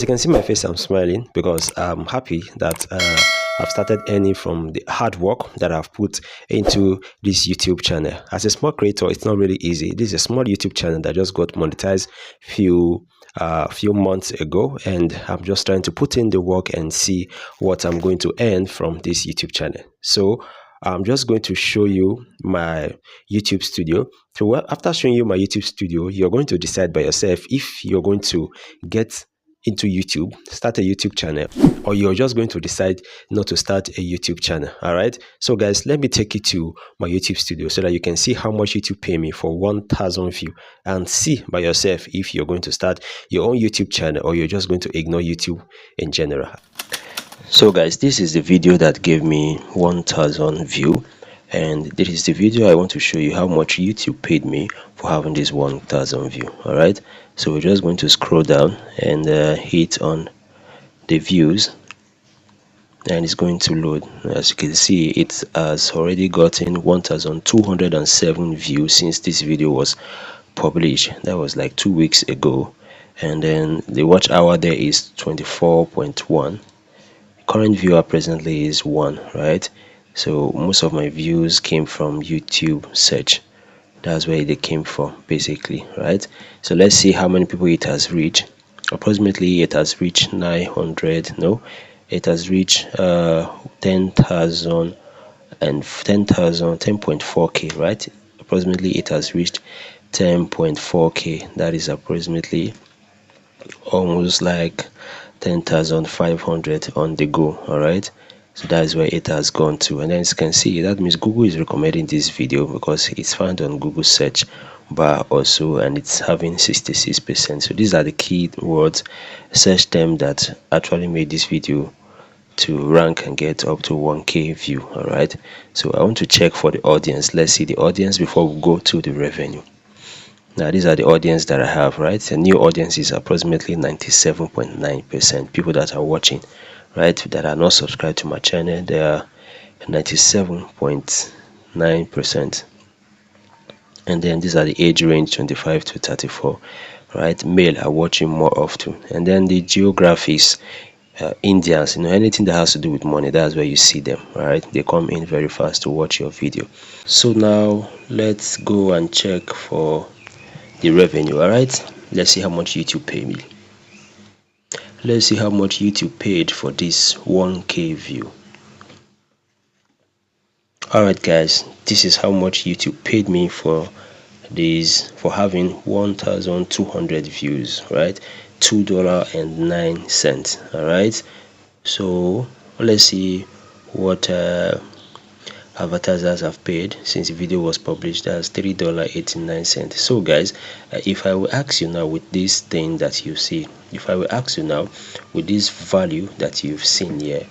As you can see my face, I'm smiling because I'm happy that I've started earning from the hard work that I've put into this YouTube channel. As a small creator, it's not really easy. This is a small YouTube channel that just got monetized few months ago, and I'm just trying to put in the work and see what I'm going to earn from this YouTube channel. So I'm just going to show you my YouTube studio. So after showing you my YouTube studio, you're going to decide by yourself if you're going to get into YouTube, start a YouTube channel, or you're just going to decide not to start a YouTube channel. All right. So guys, let me take you to my YouTube studio so that you can see how much YouTube pay me for 1,000 view, and see by yourself if you're going to start your own YouTube channel or you're just going to ignore YouTube in general. So guys, this is the video that gave me 1,000 view, and this is the video I want to show you how much YouTube paid me for having this 1,000 view. All right, so we're just going to scroll down and hit on the views, and it's going to load. As you can see, it has already gotten 1,207 views since this video was published. That was like 2 weeks ago, and then the watch hour there is 24.1. Current viewer presently is 1, right? So most of my views came from YouTube search. That's where they came from, basically, right? So let's see how many people it has reached. Approximately it has reached 900. No, it has reached 10,000 and 10.4k, right? Approximately it has reached 10.4k. That is approximately almost like 10,500 on the go. All right, so that is where it has gone to. And then as you can see, that means Google is recommending this video because it's found on Google search bar also, and it's having 66%. So these are the key words, search term, that actually made this video to rank and get up to 1k view. All right, so I want to check for the audience. Let's see the audience before we go to the revenue. Now these are the audience that I have, right? The new audience is approximately 97.9%. people that are watching, right, that are not subscribed to my channel. They are 97.9%. and then these are the age range 25 to 34, right? Male are watching more often. And then the geographies, Indians, anything that has to do with money, that's where you see them, right? They come in very fast to watch your video. So now let's go and check for the revenue. All right, let's see how much YouTube paid me. Let's see how much YouTube paid for this 1k view. All right guys, this is how much YouTube paid me for this, for having 1,200 views, right? $2.09. all right, so let's see what advertisers have paid since the video was published. That's $3.89. So guys, if I will ask you now with this thing that you see, if I will ask you now with this value that you've seen here,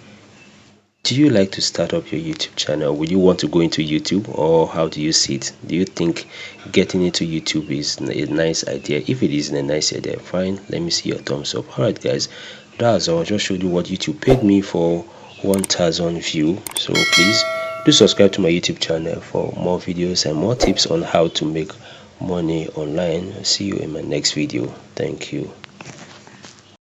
do you like to start up your YouTube channel? Would you want to go into YouTube, or how do you see it? Do you think getting into YouTube is a nice idea? If it is a nice idea, fine, let me see your thumbs up. All right guys, that's all. I just showed you what YouTube paid me for 1,000 view. So please do subscribe to my YouTube channel for more videos and more tips on how to make money online. See you in my next video. Thank you.